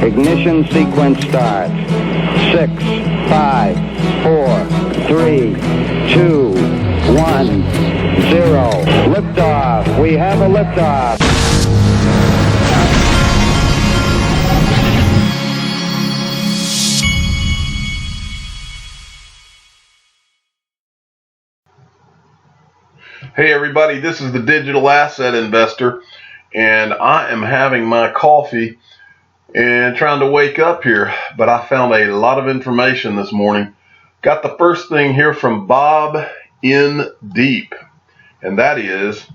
Ignition sequence starts. 6, 5, 4, 3, 2, 1, 0. Liftoff. We have a liftoff. Hey everybody, this is the Digital Asset Investor, and I am having my coffee and trying to wake up here, but I found a lot of information this morning. Got the first thing here from Bob in Deep, and that is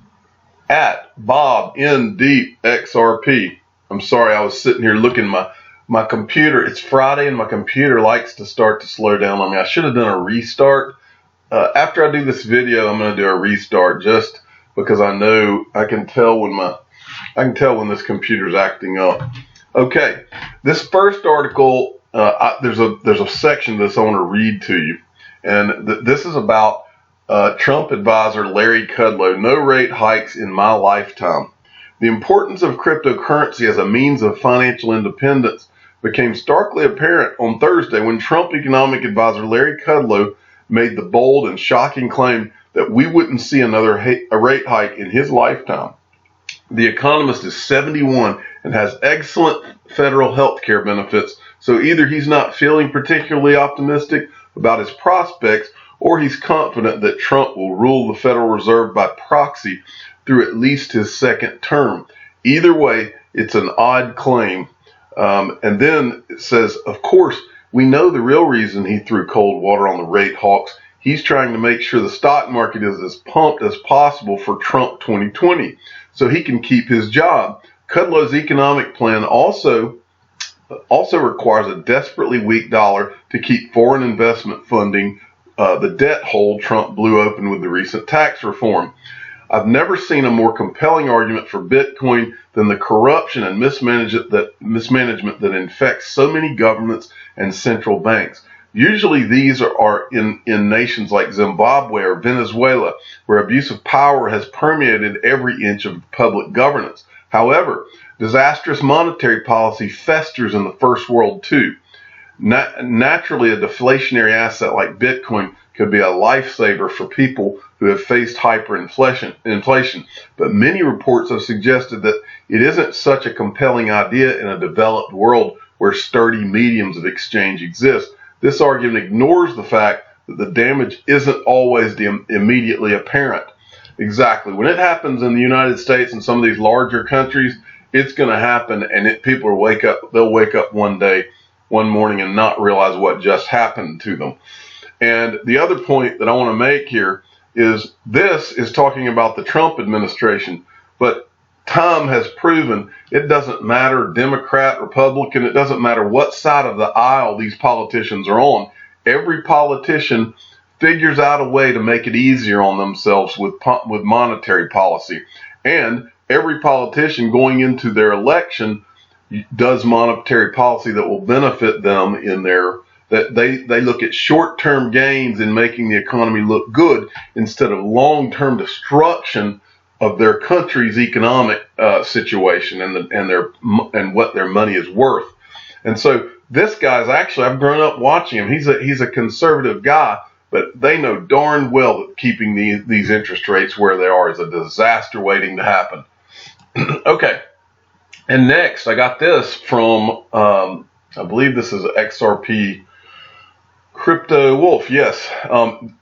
at Bob in Deep XRP. I'm sorry, I was sitting here looking at my computer. It's Friday and my computer likes to start to slow down on me. I should have done a restart. After I do this video, I'm going to do a restart just because I know I can tell when this computer's acting up. Okay, this first article, there's a section of this I want to read to you, and this is about Trump advisor Larry Kudlow. No rate hikes in my lifetime. The importance of cryptocurrency as a means of financial independence became starkly apparent on Thursday when Trump economic advisor Larry Kudlow made the bold and shocking claim that we wouldn't see another rate hike in his lifetime. The economist is 71 and has excellent federal health care benefits, so either he's not feeling particularly optimistic about his prospects, or he's confident that Trump will rule the Federal Reserve by proxy through at least his second term. Either way, it's an odd claim. And then it says, of course, we know the real reason he threw cold water on the rate hawks. He's trying to make sure the stock market is as pumped as possible for Trump 2020 so he can keep his job. Kudlow's economic plan also requires a desperately weak dollar to keep foreign investment funding the debt hole Trump blew open with the recent tax reform. I've never seen a more compelling argument for Bitcoin than the corruption and mismanagement that infects so many governments and central banks. Usually these are in nations like Zimbabwe or Venezuela, where abuse of power has permeated every inch of public governance. However, disastrous monetary policy festers in the first world too. Naturally, a deflationary asset like Bitcoin could be a lifesaver for people who have faced hyperinflation, but many reports have suggested that it isn't such a compelling idea in a developed world where sturdy mediums of exchange exist. This argument ignores the fact that the damage isn't always immediately apparent. Exactly. When it happens in the United States and some of these larger countries, it's going to happen, and people they'll wake up one morning and not realize what just happened to them. And the other point that I want to make here is this is talking about the Trump administration, but time has proven it doesn't matter Democrat, Republican, it doesn't matter what side of the aisle these politicians are on. Every politician figures out a way to make it easier on themselves with monetary policy. And every politician going into their election does monetary policy that will benefit them in that they look at short-term gains in making the economy look good instead of long-term destruction of their country's economic situation and what their money is worth. And so this guy's actually, I've grown up watching him. He's a conservative guy, but they know darn well that keeping these interest rates where they are is a disaster waiting to happen. Okay. And next, I got this from, I believe this is XRP Crypto Wolf. Yes.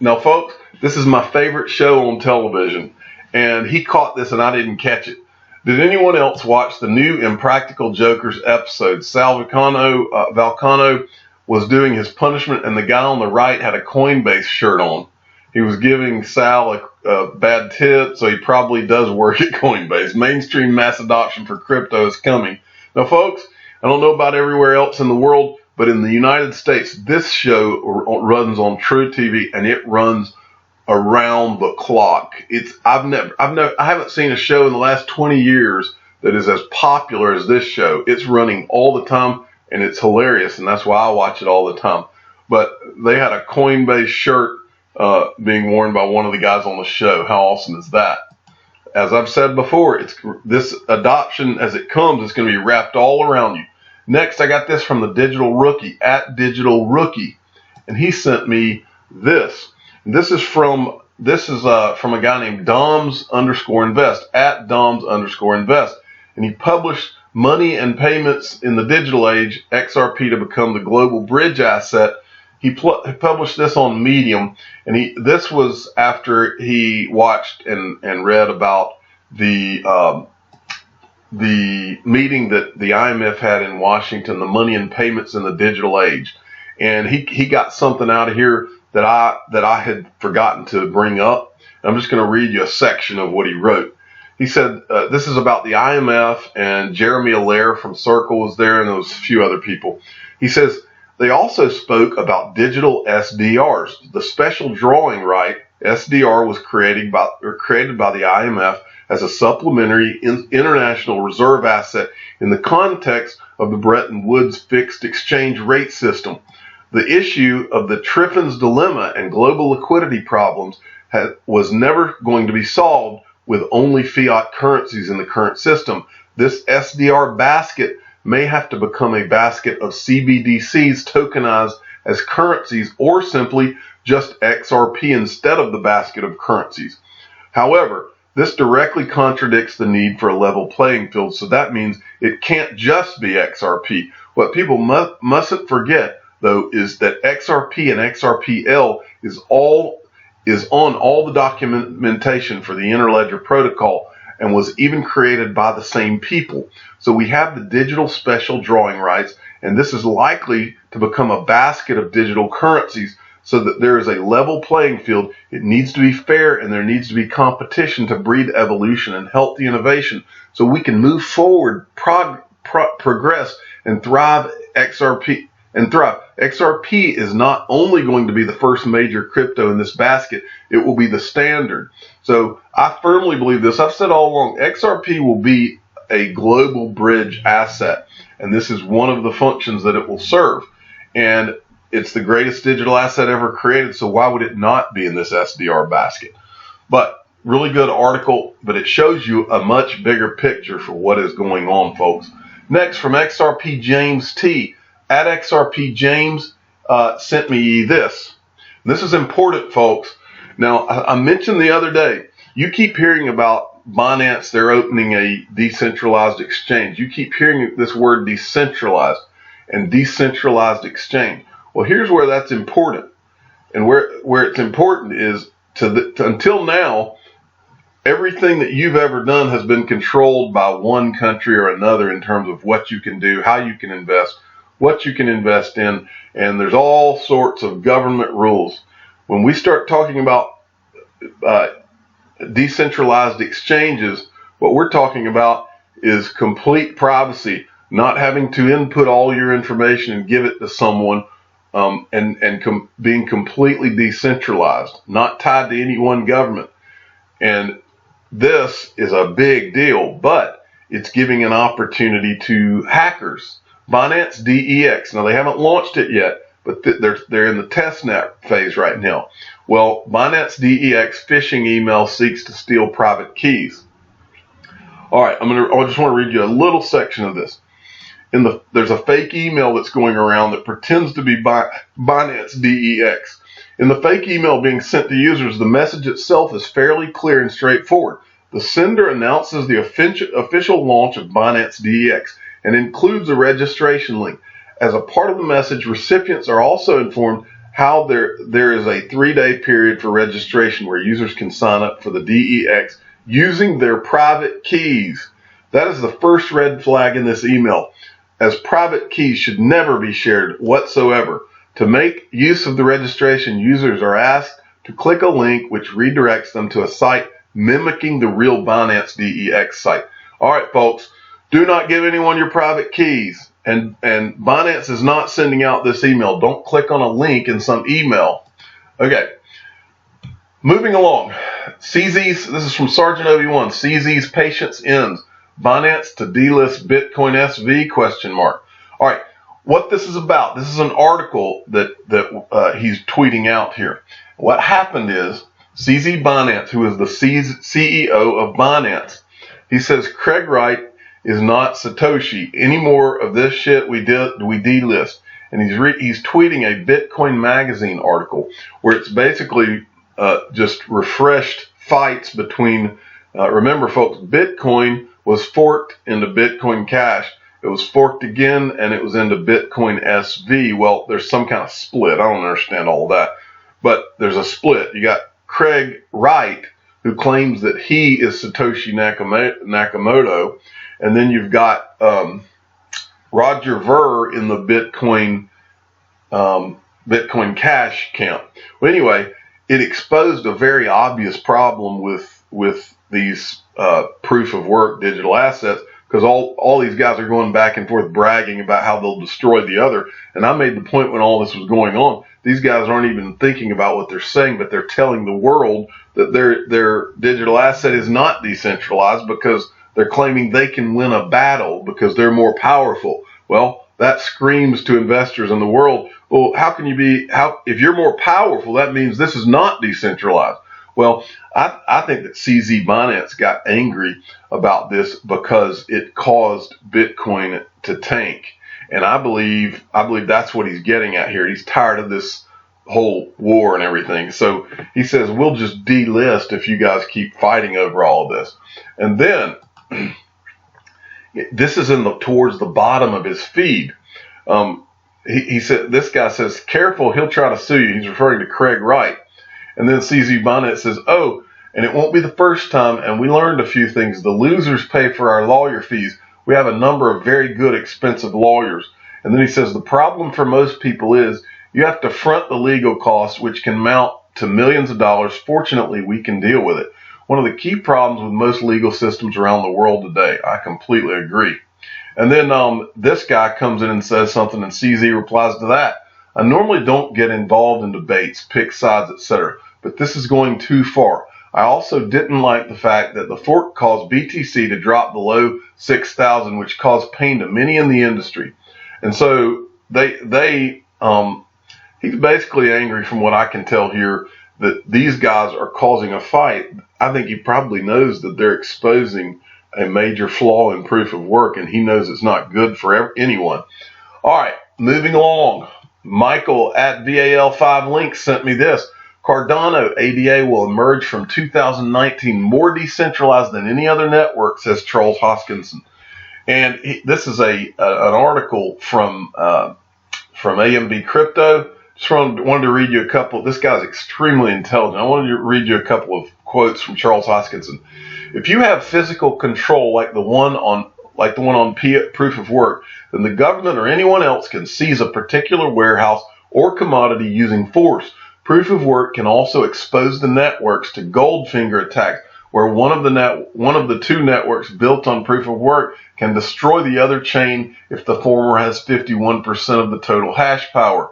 Now, folks, this is my favorite show on television, and he caught this and I didn't catch it. Did anyone else watch the new Impractical Jokers episode? Sal Vulcano was doing his punishment, and the guy on the right had a Coinbase shirt on. He was giving Sal a bad tip, so he probably does work at Coinbase. Mainstream mass adoption for crypto is coming. Now, folks, I don't know about everywhere else in the world, but in the United States, this show runs on True TV, and it runs around the clock. I haven't seen a show in the last 20 years that is as popular as this show. It's running all the time, and it's hilarious, and that's why I watch it all the time. But they had a Coinbase shirt being worn by one of the guys on the show. How awesome is that? As I've said before, this adoption, as it comes, is going to be wrapped all around you. Next, I got this from the Digital Rookie, at Digital Rookie, and he sent me this. And this is from a guy named Doms_invest, at Doms_invest, and he published Money and Payments in the Digital Age, XRP to become the global bridge asset. He published this on Medium, and this was after he watched and read about the meeting that the IMF had in Washington, the Money and Payments in the Digital Age, and he got something out of here that I had forgotten to bring up. I'm just going to read you a section of what he wrote. He said, this is about the IMF, and Jeremy Allaire from Circle was there, and there was a few other people. He says, they also spoke about digital SDRs. The special drawing right, SDR, was created by the IMF as a supplementary international reserve asset in the context of the Bretton Woods fixed exchange rate system. The issue of the Triffin's dilemma and global liquidity problems was never going to be solved with only fiat currencies in the current system. This SDR basket may have to become a basket of CBDCs tokenized as currencies, or simply just XRP instead of the basket of currencies. However, this directly contradicts the need for a level playing field, so that means it can't just be XRP. What people mustn't forget, though, is that XRP and XRPL is on all the documentation for the Interledger protocol and was even created by the same people. So we have the digital special drawing rights, and this is likely to become a basket of digital currencies so that there is a level playing field. It needs to be fair, and there needs to be competition to breed evolution and healthy innovation so we can move forward, progress, and thrive. XRP is not only going to be the first major crypto in this basket, it will be the standard. So I firmly believe this. I've said all along, XRP will be a global bridge asset, and this is one of the functions that it will serve. And it's the greatest digital asset ever created, so why would it not be in this SDR basket? But really good article, but it shows you a much bigger picture for what is going on, folks. Next, from XRP James T. At XRP James sent me this. This is important, folks. Now, I mentioned the other day, you keep hearing about Binance, they're opening a decentralized exchange. You keep hearing this word decentralized and decentralized exchange. Well, here's where that's important. And where it's important is until now, everything that you've ever done has been controlled by one country or another in terms of what you can do, how you can invest, what you can invest in, and there's all sorts of government rules. When we start talking about decentralized exchanges, what we're talking about is complete privacy, not having to input all your information and give it to someone, being completely decentralized, not tied to any one government. And this is a big deal, but it's giving an opportunity to hackers. Binance DEX. Now, they haven't launched it yet, but they're in the testnet phase right now. Well, Binance DEX phishing email seeks to steal private keys. All right, I just want to read you a little section of this. There's a fake email that's going around that pretends to be Binance DEX. In the fake email being sent to users, the message itself is fairly clear and straightforward. The sender announces the official launch of Binance DEX and includes a registration link. As a part of the message, recipients are also informed how there is a 3-day period for registration where users can sign up for the DEX using their private keys. That is the first red flag in this email, as private keys should never be shared whatsoever. To make use of the registration, users are asked to click a link which redirects them to a site mimicking the real Binance DEX site. All right, folks, do not give anyone your private keys. And Binance is not sending out this email. Don't click on a link in some email. Okay, moving along. CZ's, this is from Sergeant Obi-Wan. CZ's patience ends. Binance to delist Bitcoin SV, question mark. All right, what this is about, this is an article that he's tweeting out here. What happened is CZ Binance, who is the CEO of Binance, he says Craig Wright is not Satoshi. Any more of this shit we delist. And he's tweeting a Bitcoin magazine article where it's basically just refreshed fights between, remember folks, Bitcoin was forked into Bitcoin Cash. It was forked again and it was into Bitcoin SV. Well, there's some kind of split. I don't understand all of that, but there's a split. You got Craig Wright, who claims that he is Satoshi Nakamoto, and then you've got Roger Ver in the Bitcoin Cash camp. Well, anyway, it exposed a very obvious problem with these proof of work digital assets, because all these guys are going back and forth bragging about how they'll destroy the other. And I made the point when all this was going on, these guys aren't even thinking about what they're saying, but they're telling the world that their digital asset is not decentralized because they're claiming they can win a battle because they're more powerful. Well, that screams to investors in the world, well, if you're more powerful, that means this is not decentralized. Well, I think that CZ Binance got angry about this because it caused Bitcoin to tank. And I believe that's what he's getting at here. He's tired of this whole war and everything. So he says, we'll just delist if you guys keep fighting over all of this. And then this is towards the bottom of his feed. He said, this guy says, careful, he'll try to sue you. He's referring to Craig Wright. And then CZ Bonnet says, oh, and it won't be the first time, and we learned a few things. The losers pay for our lawyer fees. We have a number of very good, expensive lawyers. And then he says, the problem for most people is you have to front the legal costs, which can mount to millions of dollars. Fortunately, we can deal with it. One of the key problems with most legal systems around the world today. I completely agree. And then this guy comes in and says something, and CZ replies to that. I normally don't get involved in debates, pick sides, etc., but this is going too far. I also didn't like the fact that the fork caused BTC to drop below 6,000, which caused pain to many in the industry. And so he's basically angry, from what I can tell here, that these guys are causing a fight. I think he probably knows that they're exposing a major flaw in proof of work, and he knows it's not good for anyone. All right, moving along. Michael at VAL5 Links sent me this. Cardano ADA will emerge from 2019 more decentralized than any other network, says Charles Hoskinson. And this is an article from AMB Crypto. Just wanted to read you a couple. This guy's extremely intelligent. I wanted to read you a couple of quotes from Charles Hoskinson. If you have physical control like the one on proof of work, then the government or anyone else can seize a particular warehouse or commodity using force. Proof of work can also expose the networks to Goldfinger attacks, where one of the two networks built on proof of work can destroy the other chain if the former has 51% of the total hash power.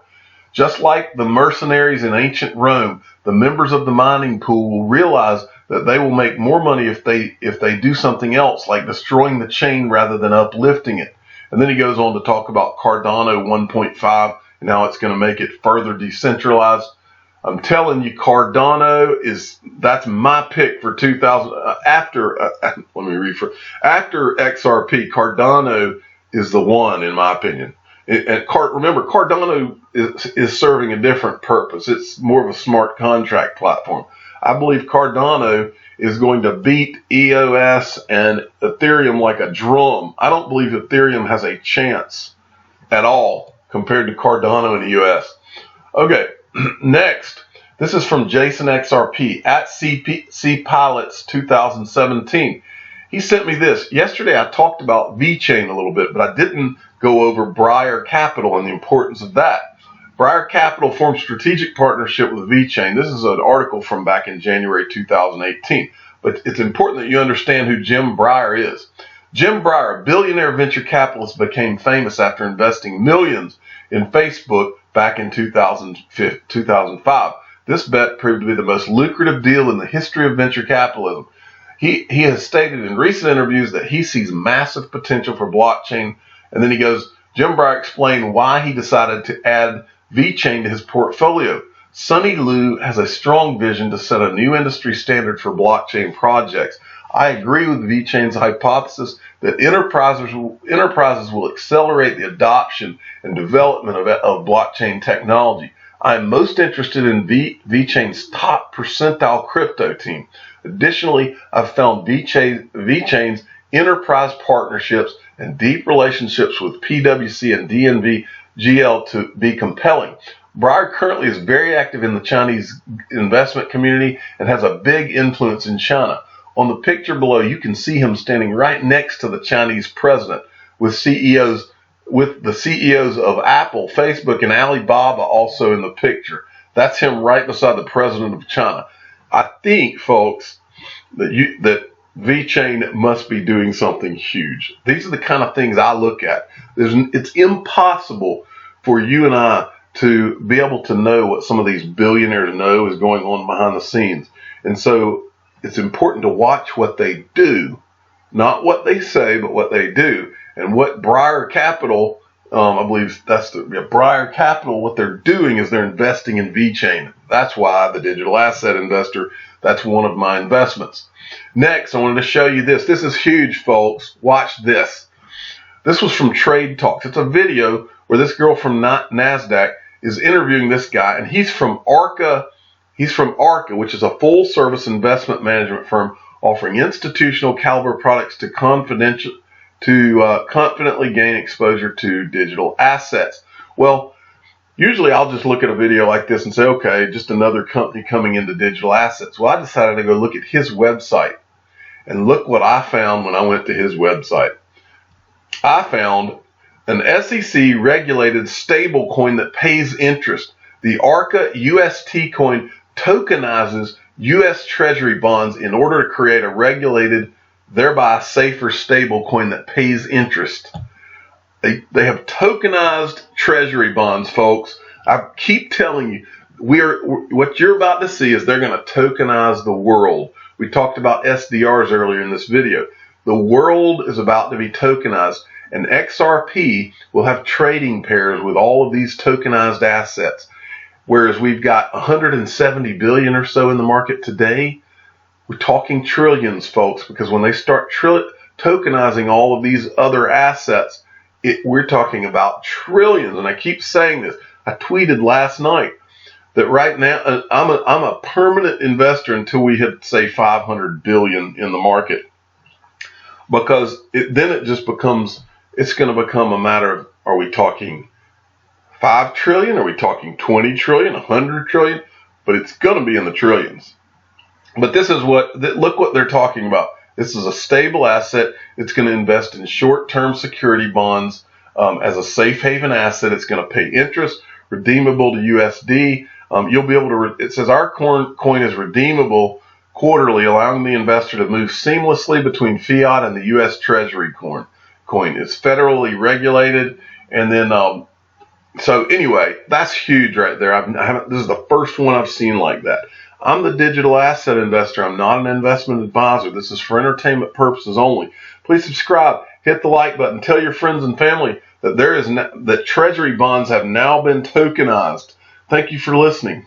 Just like the mercenaries in ancient Rome, the members of the mining pool will realize that they will make more money if they do something else, like destroying the chain rather than uplifting it. And then he goes on to talk about Cardano 1.5 and how it's going to make it further decentralized. I'm telling you, Cardano that's my pick for 2000. After XRP, Cardano is the one, in my opinion. Remember, Cardano is serving a different purpose. It's more of a smart contract platform. I believe Cardano is going to beat EOS and Ethereum like a drum. I don't believe Ethereum has a chance at all compared to Cardano and EOS. Okay, next. This is from Jason XRP at CP Pilots 2017. He sent me this. Yesterday I talked about Vechain a little bit, but I didn't go over Briar Capital and the importance of that. Briar Capital formed strategic partnership with Vechain. This is an article from back in January 2018. But it's important that you understand who Jim Briar is. Jim Briar, a billionaire venture capitalist, became famous after investing millions in Facebook back in 2005. This bet proved to be the most lucrative deal in the history of venture capitalism. He has stated in recent interviews that he sees massive potential for blockchain. And then he goes, Jim Briar explained why he decided to add Vechain to his portfolio. Sonny Liu has a strong vision to set a new industry standard for blockchain projects. I agree with Vechain's hypothesis that enterprises will accelerate the adoption and development of blockchain technology. I am most interested in Vechain's top percentile crypto team. Additionally, I've found Vechain's enterprise partnerships and deep relationships with PwC and DNV GL to be compelling. Breyer currently is very active in the Chinese investment community and has a big influence in China. On the picture below, you can see him standing right next to the Chinese president with the CEOs of Apple, Facebook, and Alibaba also in the picture. That's him right beside the president of China. I think, folks, that Vechain must be doing something huge. These are the kind of things I look at. It's impossible for you and I to be able to know what some of these billionaires know is going on behind the scenes. And so it's important to watch what they do, not what they say, but what they do. And what Breyer Capital, I believe that's Breyer Capital, what they're doing is they're investing in Vechain. That's why the digital asset investor, that's one of my investments. Next, I wanted to show you this. This is huge, folks. Watch this. This was from Trade Talks. It's a video where this girl from NASDAQ is interviewing this guy, and he's from Arca. He's from Arca, which is a full-service investment management firm offering institutional caliber products to confidently gain exposure to digital assets. Well, usually I'll just look at a video like this and say, okay, just another company coming into digital assets. Well, I decided to go look at his website, and look what I found when I went to his website. I found an SEC regulated stable coin that pays interest. The Arca UST coin tokenizes U.S. Treasury bonds in order to create a regulated, thereby safer stable coin that pays interest. They have tokenized Treasury bonds, folks. I keep telling you, what you're about to see is they're going to tokenize the world. We talked about SDRs earlier in this video. The world is about to be tokenized, and XRP will have trading pairs with all of these tokenized assets. Whereas we've got 170 billion or so in the market today, we're talking trillions, folks, because when they start tokenizing all of these other assets, we're talking about trillions. And I keep saying this. I tweeted last night that right now I'm a permanent investor until we hit, say, 500 billion in the market, because then it just becomes, it's going to become a matter of, are we talking 5 trillion? Are we talking 20 trillion, 100 trillion? But it's going to be in the trillions. But this is look what they're talking about. This is a stable asset. It's going to invest in short-term security bonds as a safe haven asset. It's going to pay interest, redeemable to USD. You'll be able to, it says our coin is redeemable quarterly, allowing the investor to move seamlessly between fiat and the U.S. Treasury coin. It's federally regulated. And then, so anyway, that's huge right there. This is the first one I've seen like that. I'm the digital asset investor. I'm not an investment advisor. This is for entertainment purposes only. Please subscribe, hit the like button, tell your friends and family that that Treasury bonds have now been tokenized. Thank you for listening.